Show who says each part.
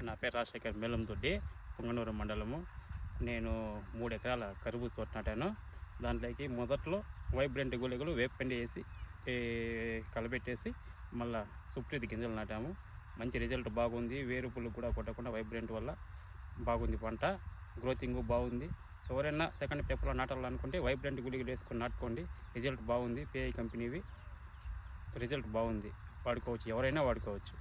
Speaker 1: నా పేరు రాజశేఖర్, మేలందొడ్డి, పుంగనూరు మండలము. నేను 3 ఎకరాల కర్బూజ తోట నాటాను. దాంట్లోకి మొదట్లో వైబ్రెంట్ గుళికలు వేపపిండి వేసి కలబెట్టేసి మళ్ళీ సుప్రీతి గింజలు నాటాము. మంచి రిజల్ట్ బాగుంది. వేరుపులు కూడా కొట్టకుండా వైబ్రెంట్ వల్ల బాగుంది. పంట గ్రోతింగ్ బాగుంది. ఎవరైనా సెకండ్ స్టెప్లో నాటాలనుకుంటే వైబ్రెంట్ గుళికలు వేసుకొని నాటుకోండి. రిజల్ట్ బాగుంది. పిఐ కంపెనీవి రిజల్ట్ బాగుంది. వాడుకోవచ్చు, ఎవరైనా వాడుకోవచ్చు.